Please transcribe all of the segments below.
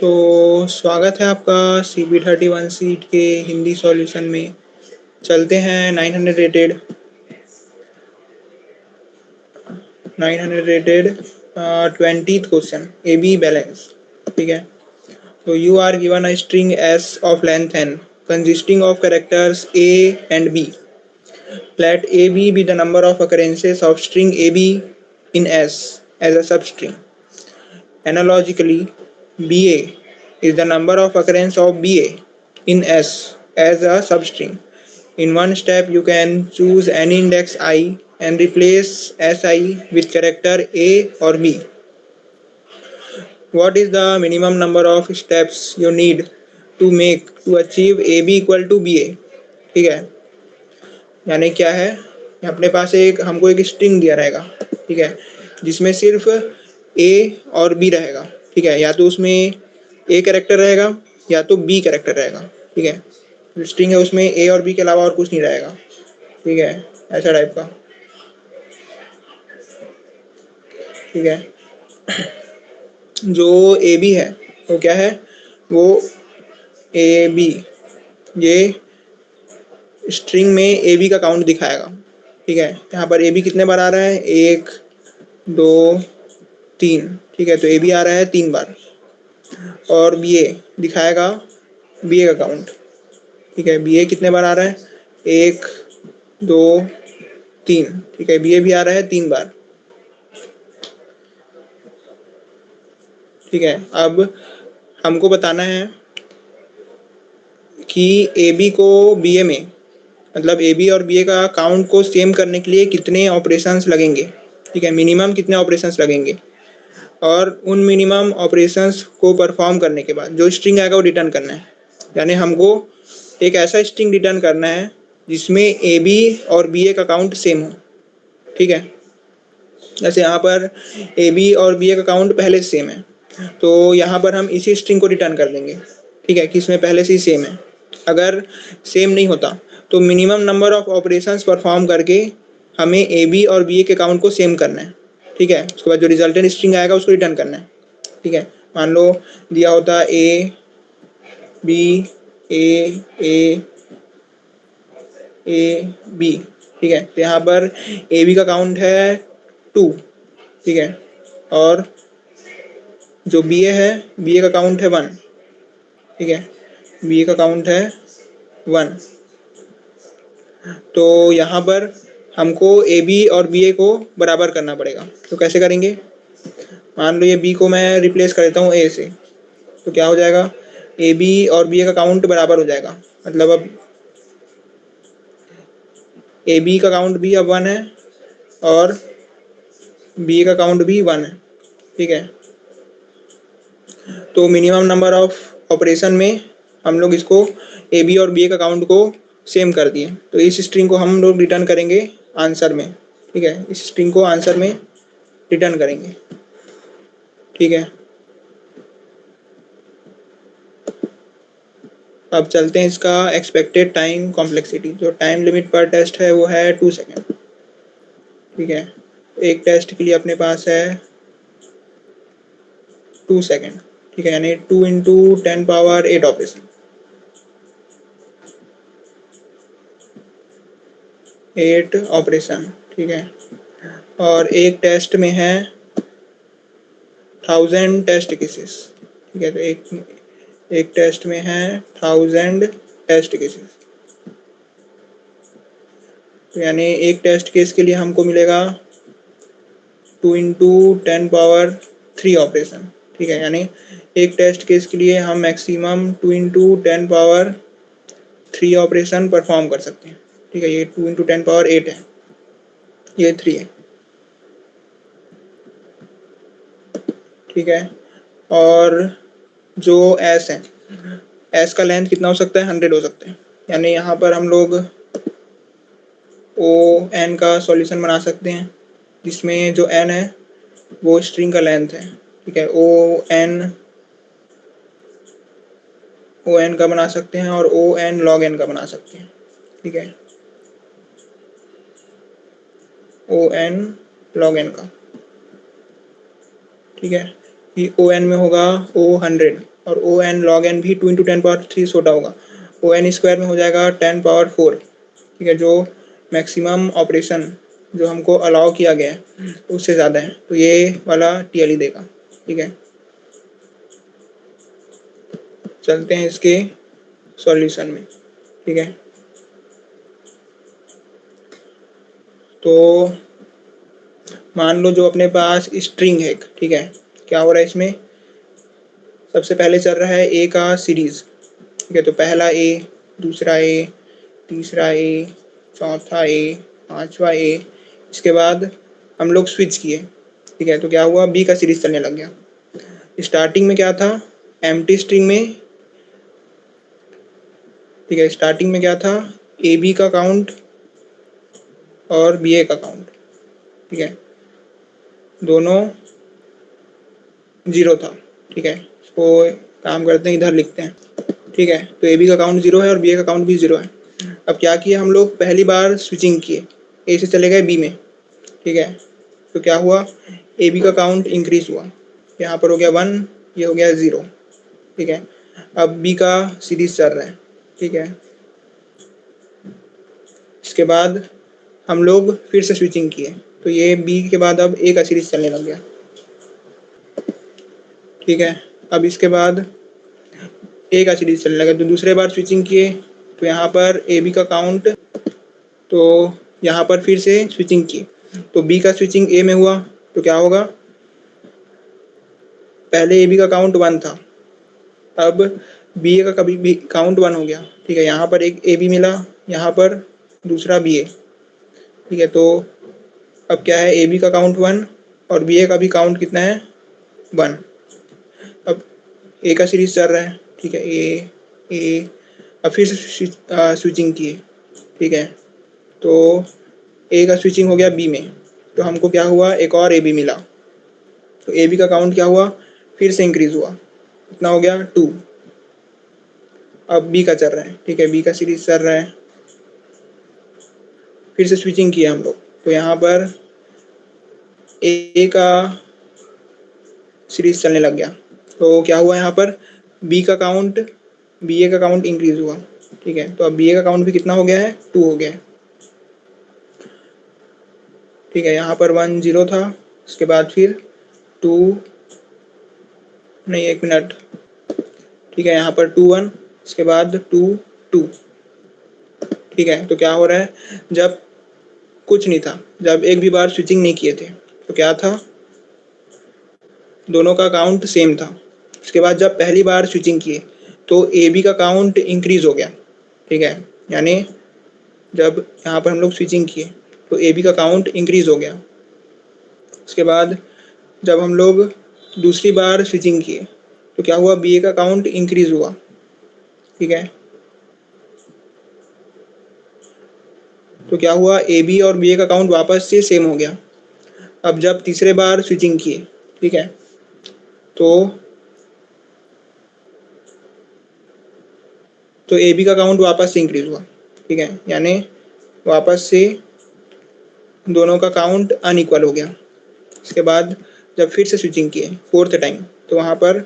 तो स्वागत है आपका CB31 सीट के हिंदी सॉल्यूशन में। चलते हैं 900 rated 20th question A B balance. ठीक है, तो you are given a string S of length n consisting of characters a and b. Let ab be the number of occurrences of string ab in s as a substring. Analogically, BA is the number of occurrence of BA in S as a substring. In one step, you can choose any index I and replace SI with character A or B. What is the minimum number of steps you need to make to achieve AB equal to BA? ठीक है, यानी क्या है, अपने पास एक हमको एक string दिया रहेगा। ठीक है, जिसमें सिर्फ ए और बी रहेगा। ठीक है, या तो उसमें ए कैरेक्टर रहेगा या तो बी कैरेक्टर रहेगा। ठीक है, जो स्ट्रिंग है उसमें ए और बी के अलावा और कुछ नहीं रहेगा। ठीक है, ऐसा टाइप का। ठीक है, जो ए बी है वो क्या है, वो ए बी, ये स्ट्रिंग में ए बी का काउंट दिखाएगा। ठीक है, यहाँ पर ए बी कितने बार आ रहा है, 1 2 3। ठीक है, तो ए बी आ रहा है 3 बार। और बी ए दिखाएगा बी ए का काउंट। ठीक है, बी ए कितने बार आ रहा है, 1 2 3। ठीक है, बी ए भी आ रहा है 3 बार। ठीक है, अब हमको बताना है कि ए बी को बी ए में, मतलब ए बी और बी ए का काउंट को सेम करने के लिए कितने ऑपरेशंस लगेंगे। ठीक है, मिनिमम कितने ऑपरेशंस लगेंगे, और उन मिनिमम ऑपरेशंस को परफॉर्म करने के बाद जो स्ट्रिंग आएगा वो रिटर्न करना है। यानी हमको एक ऐसा स्ट्रिंग रिटर्न करना है जिसमें ए बी और बी ए का काउंट सेम हो। ठीक है, जैसे यहाँ पर ए बी और बी ए का काउंट पहले से सेम है, तो यहाँ पर हम इसी स्ट्रिंग को रिटर्न कर देंगे। ठीक है, कि इसमें पहले से ही सेम है। अगर सेम नहीं होता तो minimum number of operations perform करके हमें ए बी और बी ए के काउंट को सेम करना है। ठीक है, उसके बाद जो रिजल्टेंट स्ट्रिंग आएगा उसको रिटर्न करना है। ठीक है, मान लो दिया होता A B A A A B. ठीक है, तो यहाँ पर ए बी का काउंट है 2। ठीक है, और जो बी ए है, बी ए का काउंट है 1। ठीक है, बी ए का काउंट है 1। तो यहाँ पर हमको ए बी और बी ए को बराबर करना पड़ेगा। तो कैसे करेंगे, मान लो ये बी को मैं रिप्लेस कर देता हूँ ए से, तो क्या हो जाएगा, ए बी और बी ए का काउंट बराबर हो जाएगा। मतलब अब ए बी का काउंट भी अब 1 है और बी ए का काउंट भी 1 है। ठीक है, तो मिनिमम नंबर ऑफ ऑपरेशन में हम लोग इसको ए बी और बी ए का काउंट को सेम कर दिए। तो इस स्ट्रिंग को हम लोग रिटर्न करेंगे आंसर में। ठीक है, इस स्ट्रिंग को आंसर में रिटर्न करेंगे। ठीक है, अब चलते हैं इसका एक्सपेक्टेड टाइम कॉम्प्लेक्सिटी। जो टाइम लिमिट पर टेस्ट है वो है 2 सेकेंड। ठीक है, एक टेस्ट के लिए अपने पास है 2 सेकेंड। ठीक है, यानी 2 इंटू 10⁻8 ऑपरेशन, 8 ऑपरेशन। ठीक है, और एक टेस्ट में है 1000 टेस्ट केसेस। ठीक है, तो एक टेस्ट में है 1000 टेस्ट केसेस। तो यानी एक टेस्ट केस के लिए हमको मिलेगा 2 इंटू 10⁻3 ऑपरेशन। ठीक है, यानी एक टेस्ट केस के लिए हम मैक्सिमम 2 इंटू 10⁻3 ऑपरेशन परफॉर्म कर सकते हैं। ठीक है, ये 2 इंटू 10⁻8 है, ये 3 है। ठीक है, और जो एस है, एस का लेंथ कितना हो सकता है, 100 हो सकता है। यानी यहाँ पर हम लोग ओ एन का सॉल्यूशन बना सकते हैं, जिसमें जो एन है वो स्ट्रिंग का लेंथ है। ठीक है, ओ एन का बना सकते हैं और ओ एन लॉग एन का बना सकते हैं। ठीक है, ओ एन लॉग एन का। ठीक है, ओ एन में होगा O 100। और ओ एन लॉग एन भी 2 × 10⁻³ छोटा होगा। ओ एन स्क्वायर में हो जाएगा 10⁻⁴, ठीक है, जो मैक्सिमम ऑपरेशन जो हमको अलाउ किया गया है उससे ज़्यादा है, तो ये वाला टीएलई देगा, ठीक है। चलते हैं इसके सॉल्यूशन में, ठीक है। तो मान लो जो अपने पास स्ट्रिंग है, ठीक है, क्या हो रहा है इसमें, सबसे पहले चल रहा है ए का सीरीज, ठीक है, तो पहला ए, दूसरा ए, तीसरा ए, चौथा ए, पांचवा ए, इसके बाद हम लोग स्विच किए, ठीक है, तो क्या हुआ, बी का सीरीज चलने लग गया। स्टार्टिंग में क्या था, एम्प्टी स्ट्रिंग में, ठीक है, स्टार्टिंग में क्या था, ए बी का काउंट और बी ए का काउंट, ठीक है, दोनों 0 था, ठीक है। इसको काम करते हैं, इधर लिखते हैं, ठीक है। तो ए बी का काउंट 0 है और बी ए का काउंट भी 0 है। अब क्या किया हम लोग, पहली बार स्विचिंग किए, ए से चले गए बी में, ठीक है, तो क्या हुआ, ए बी का काउंट इंक्रीज हुआ, यहाँ पर हो गया 1, ये हो गया 0, ठीक है। अब बी का सीरीज चल रहा है, ठीक है। इसके बाद हम लोग फिर से स्विचिंग किए, तो ये बी के बाद अब ए का सीरीज चलने लग गया, ठीक है। अब इसके बाद ए का सीरीज चलने लगा, तो दूसरे बार स्विचिंग किए, तो यहाँ पर ए बी का काउंट, तो यहाँ पर फिर से स्विचिंग की, तो बी का स्विचिंग ए में हुआ, तो क्या होगा, पहले ए बी का काउंट 1 था, अब बी ए का कभी भी काउंट 1 हो गया, ठीक है। यहाँ पर एक ए बी मिला, यहाँ पर दूसरा बी ए, ठीक है। तो अब क्या है, ए बी का काउंट 1 और बी ए का भी काउंट कितना है, 1। अब ए का सीरीज चल रहा है, ठीक है, ए, अब फिर से स्विचिंग किए, ठीक है, तो ए का स्विचिंग हो गया बी में, तो हमको क्या हुआ, एक और ए बी मिला, तो ए बी का काउंट क्या हुआ, फिर से इंक्रीज हुआ, कितना हो गया, 2। अब बी का चल रहा है, ठीक है, बी का सीरीज चल रहा है, फिर से स्विचिंग किया हम लोग, तो यहाँ पर ए का सीरीज चलने लग गया, तो क्या हुआ, यहाँ पर बी का काउंट, बी ए का काउंट इंक्रीज हुआ, ठीक है। तो अब बी ए का काउंट भी कितना हो गया है, 2 हो गया है, ठीक है। यहाँ पर 1 0 था, उसके बाद फिर 2, नहीं 1 मिनट, ठीक है, यहाँ पर 2 1, इसके बाद 2 2, ठीक है। तो क्या हो रहा है, जब कुछ नहीं था, जब एक भी बार स्विचिंग नहीं किए थे, तो क्या था, दोनों का काउंट सेम था। उसके बाद जब पहली बार स्विचिंग किए, तो ए बी का काउंट इंक्रीज हो गया, ठीक है, यानी जब यहाँ पर हम लोग स्विचिंग किए तो ए बी का काउंट इंक्रीज हो गया। उसके बाद जब हम लोग दूसरी बार स्विचिंग किए, तो क्या हुआ, बी ए का काउंट इंक्रीज हुआ, ठीक है। तो क्या हुआ, ए बी और बी ए का काउंट वापस से सेम हो गया। अब जब तीसरे बार स्विचिंग किए, ठीक है, तो ए बी का काउंट वापस से इंक्रीज हुआ, ठीक है, यानी वापस से दोनों का काउंट अनइक्वल हो गया। इसके बाद जब फिर से स्विचिंग किए 4th टाइम, तो वहाँ पर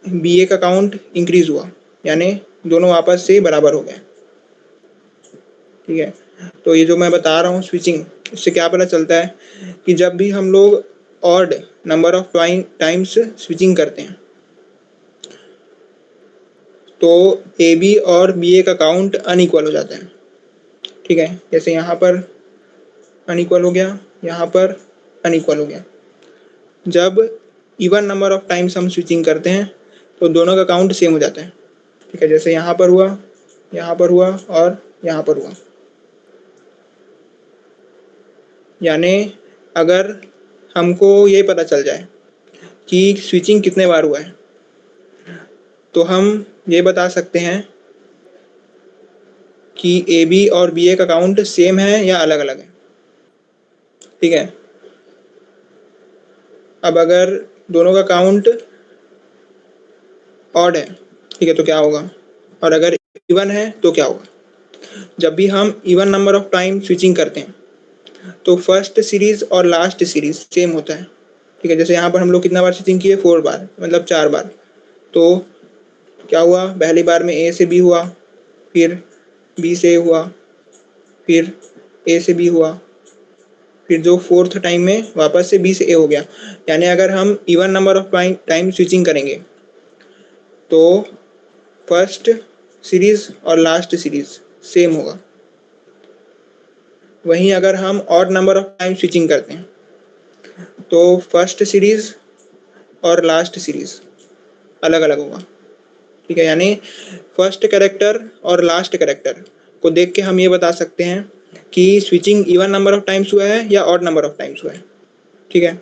बी ए का काउंट इंक्रीज हुआ, यानी दोनों आपस से बराबर हो गए, ठीक है। तो ये जो मैं बता रहा हूँ स्विचिंग, इससे क्या पता चलता है कि जब भी हम लोग odd number of times switching करते हैं, तो ए बी और बी ए का काउंट अनइक्वल हो जाता है, ठीक है। जैसे यहाँ पर अनइक्वल हो गया, यहाँ पर अनइक्वल हो गया। जब इवन नंबर ऑफ टाइम्स हम स्विचिंग करते हैं, तो दोनों का काउंट सेम हो जाता है, ठीक है। जैसे यहाँ पर हुआ, यहाँ पर हुआ और यहाँ पर हुआ, यानी अगर हमको ये पता चल जाए कि स्विचिंग कितने बार हुआ है, तो हम ये बता सकते हैं कि ए बी और बी ए का काउंट सेम है या अलग अलग है, ठीक है। अब अगर दोनों का काउंट ऑड है, ठीक है, तो क्या होगा, और अगर इवन है तो क्या होगा। जब भी हम even number of time switching करते हैं, तो फर्स्ट सीरीज और लास्ट सीरीज सेम होता है, ठीक है। जैसे यहाँ पर हम लोग कितना बार स्विचिंग किए, 4 बार, मतलब 4 बार, तो क्या हुआ, पहली बार में ए से बी हुआ, फिर बी से ए हुआ, फिर ए से बी हुआ, फिर जो फोर्थ टाइम में वापस से बी से ए हो गया। यानी अगर हम even number of time switching करेंगे तो फर्स्ट सीरीज और लास्ट सीरीज सेम होगा। वहीं अगर हम odd number of time switching करते हैं तो फर्स्ट सीरीज और लास्ट सीरीज अलग अलग होगा। ठीक है, यानी फर्स्ट कैरेक्टर और लास्ट कैरेक्टर को देख के हम ये बता सकते हैं कि switching even number of times हुआ है या ऑड नंबर ऑफ टाइम्स हुआ है। ठीक है,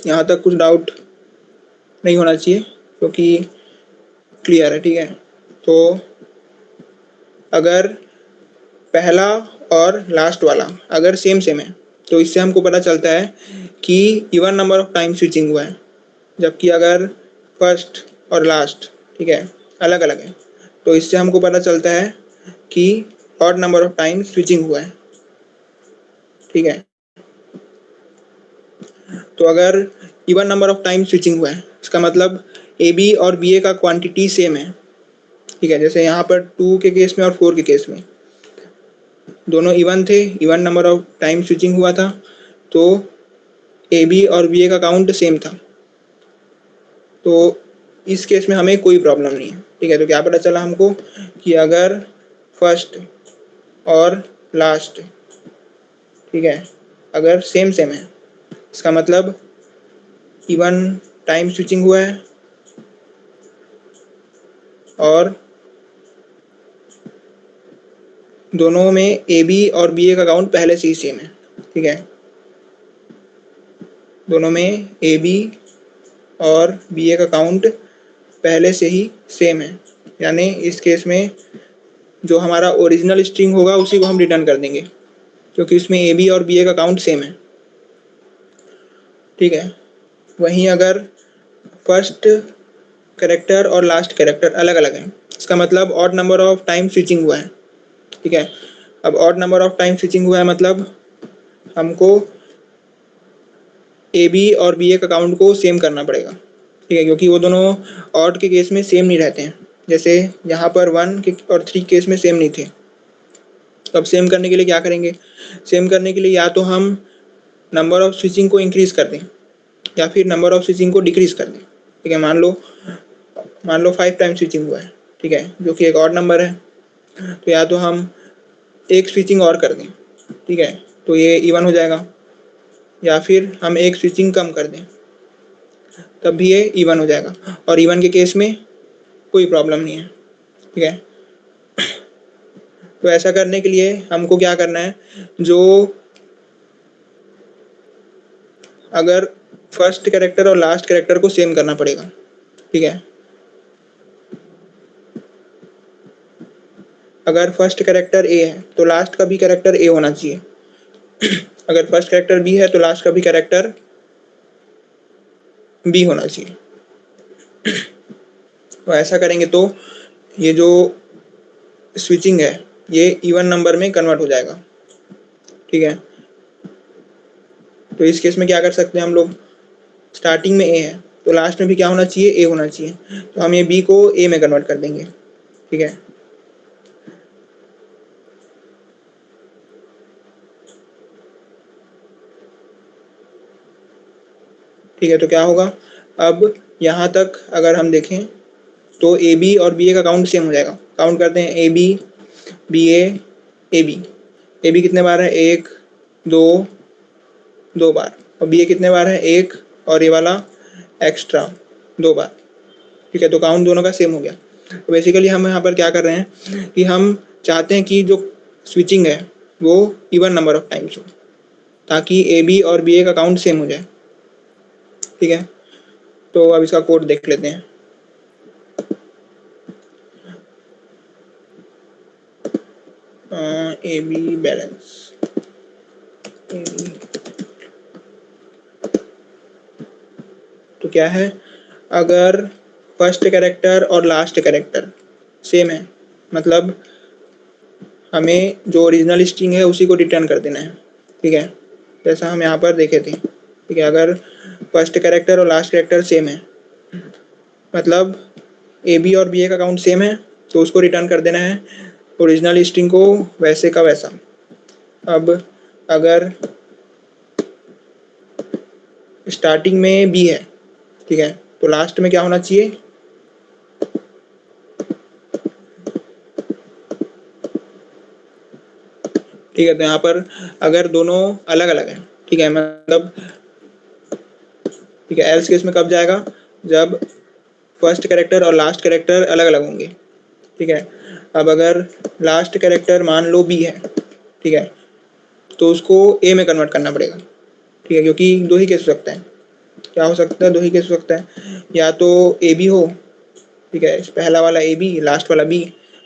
यहाँ तक कुछ डाउट नहीं होना चाहिए क्योंकि क्लियर है। ठीक है, तो अगर पहला और लास्ट वाला अगर सेम सेम है तो इससे हमको पता चलता है कि even number of time switching हुआ है। जबकि अगर फर्स्ट और लास्ट, ठीक है, अलग अलग है तो इससे हमको पता चलता है कि odd number of time switching हुआ है। ठीक है, तो अगर even number of time switching हुआ है इसका मतलब ए बी और बी ए का क्वांटिटी सेम है। ठीक है, जैसे यहाँ पर 2 के केस में और 4 के केस में दोनों इवन थे, even number of time switching हुआ था, तो ए बी और बी ए का काउंट सेम था। तो इस केस में हमें कोई प्रॉब्लम नहीं है। ठीक है, तो क्या पता चला हमको कि अगर फर्स्ट और लास्ट, ठीक है, अगर सेम सेम है इसका मतलब इवन टाइम स्विचिंग हुआ है और दोनों में ए बी और बी ए का काउंट पहले से ही सेम है। ठीक है, दोनों में ए बी और बी ए का काउंट पहले से ही सेम है। यानी इस केस में जो हमारा ओरिजिनल स्ट्रिंग होगा उसी को हम रिटर्न कर देंगे क्योंकि उसमें ए बी और बी ए का काउंट सेम है। ठीक है, वहीं अगर फर्स्ट कैरेक्टर और लास्ट कैरेक्टर अलग अलग हैं इसका मतलब odd number of time switching हुआ है। ठीक है, अब odd number of time switching हुआ है मतलब हमको ए बी और बी ए का काउंट को सेम करना पड़ेगा। ठीक है, क्योंकि वो दोनों ऑड के केस में सेम नहीं रहते हैं। जैसे यहाँ पर 1 के और 3 केस में सेम नहीं थे। तो अब सेम करने के लिए क्या करेंगे, सेम करने के लिए या तो हम नंबर ऑफ स्विचिंग को इंक्रीज कर दें या फिर नंबर ऑफ स्विचिंग को डिक्रीज कर दें। ठीक है, मान लो 5 टाइम स्विचिंग हुआ है, ठीक है, जो कि एक ऑड नंबर है, तो या तो हम एक स्विचिंग और कर दें, ठीक है, तो ये इवन हो जाएगा, या फिर हम एक स्विचिंग कम कर दें तब भी ये इवन हो जाएगा। और इवन के केस में कोई प्रॉब्लम नहीं है। ठीक है, तो ऐसा करने के लिए हमको क्या करना है, जो अगर फर्स्ट कैरेक्टर और लास्ट कैरेक्टर को सेम करना पड़ेगा। ठीक है, अगर फर्स्ट कैरेक्टर ए है तो लास्ट का भी कैरेक्टर ए होना चाहिए। अगर फर्स्ट कैरेक्टर बी है तो लास्ट का भी कैरेक्टर बी होना चाहिए। तो ऐसा करेंगे तो ये जो स्विचिंग है ये इवन नंबर में कन्वर्ट हो जाएगा। ठीक है, तो इस केस में क्या कर सकते हैं हम लोग, स्टार्टिंग में ए है तो लास्ट में भी क्या होना चाहिए, ए होना चाहिए, तो हम ये बी को ए में कन्वर्ट कर देंगे। ठीक है, ठीक है, तो क्या होगा, अब यहाँ तक अगर हम देखें तो ए बी और बी ए का काउंट सेम हो जाएगा। काउंट करते हैं, A B B A B कितने बार है, एक दो, 2 बार, और बी ए कितने बार है, एक, और ये वाला एक्स्ट्रा 2 बार। ठीक है, तो काउंट दोनों का सेम हो गया। तो बेसिकली हम यहाँ पर क्या कर रहे हैं कि हम चाहते हैं कि जो स्विचिंग है वो इवन नंबर ऑफ टाइम्स हो ताकि ए बी और बी ए का काउंट सेम हो जाए। ठीक है, तो अब इसका कोड देख लेते हैं। ए बी बैलेंस, तो क्या है, अगर फर्स्ट कैरेक्टर और लास्ट कैरेक्टर सेम है मतलब हमें जो ओरिजिनल स्ट्रिंग है उसी को रिटर्न कर देना है। ठीक है, जैसा हम यहाँ पर देखे थे। ठीक है, अगर फर्स्ट कैरेक्टर और लास्ट कैरेक्टर सेम है मतलब ए बी और बी ए का काउंट सेम है तो उसको रिटर्न कर देना है ओरिजिनल स्ट्रिंग को वैसे का वैसा। अब अगर स्टार्टिंग में बी है, ठीक है, तो लास्ट में क्या होना चाहिए? ठीक है, तो यहाँ पर अगर दोनों अलग अलग हैं, ठीक है, मतलब ठीक है, एल्स केस में कब जाएगा? जब फर्स्ट कैरेक्टर और लास्ट कैरेक्टर अलग अलग होंगे, ठीक है। अब अगर लास्ट कैरेक्टर मान लो बी है, ठीक है, तो उसको ए में कन्वर्ट करना पड़ेगा, ठीक है, क्योंकि दो ही केस हो सकता है। क्या हो सकता है? दो ही केस हो सकता है, या तो ए बी हो, ठीक है, पहला वाला ए बी लास्ट वाला बी,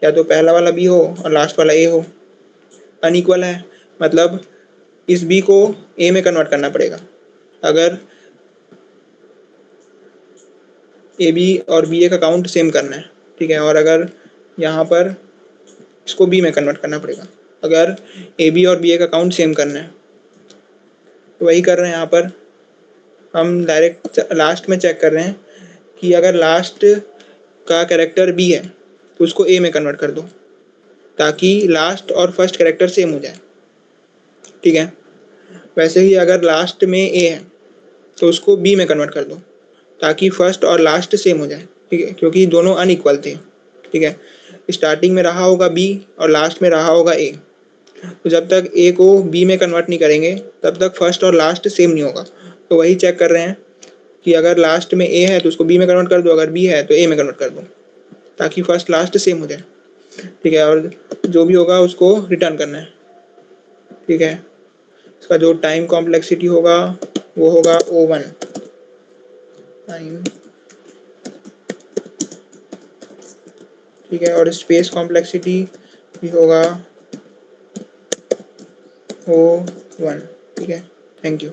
या तो पहला वाला बी हो और लास्ट वाला ए हो। अनइक्वल है मतलब इस बी को ए में कन्वर्ट करना पड़ेगा अगर ए बी और बी ए का काउंट सेम करना है, ठीक है, और अगर यहाँ पर इसको बी में कन्वर्ट करना पड़ेगा अगर ए बी और बी ए का काउंट सेम करना है। तो वही कर रहे हैं यहाँ पर, हम डायरेक्ट लास्ट में चेक कर रहे हैं कि अगर लास्ट का कैरेक्टर बी है तो उसको ए में कन्वर्ट कर दो ताकि लास्ट और फर्स्ट कैरेक्टर सेम हो जाए, ठीक है। वैसे ही अगर लास्ट में ए है तो उसको बी में कन्वर्ट कर दो ताकि फर्स्ट और लास्ट सेम हो जाए, ठीक है, क्योंकि दोनों अनइक्वल थे, ठीक है। स्टार्टिंग में रहा होगा बी और लास्ट में रहा होगा ए, तो जब तक ए को बी में कन्वर्ट नहीं करेंगे तब तक फर्स्ट और लास्ट सेम नहीं होगा। तो वही चेक कर रहे हैं कि अगर लास्ट में ए है तो उसको बी में कन्वर्ट कर दो, अगर बी है तो ए में कन्वर्ट कर दो ताकि फर्स्ट लास्ट सेम हो जाए, ठीक है, और जो भी होगा उसको रिटर्न करना है, ठीक है। इसका जो टाइम कॉम्प्लेक्सिटी होगा वो होगा O1 टाइम, ठीक है, और स्पेस कॉम्प्लेक्सिटी भी होगा O1, ठीक है। Thank you.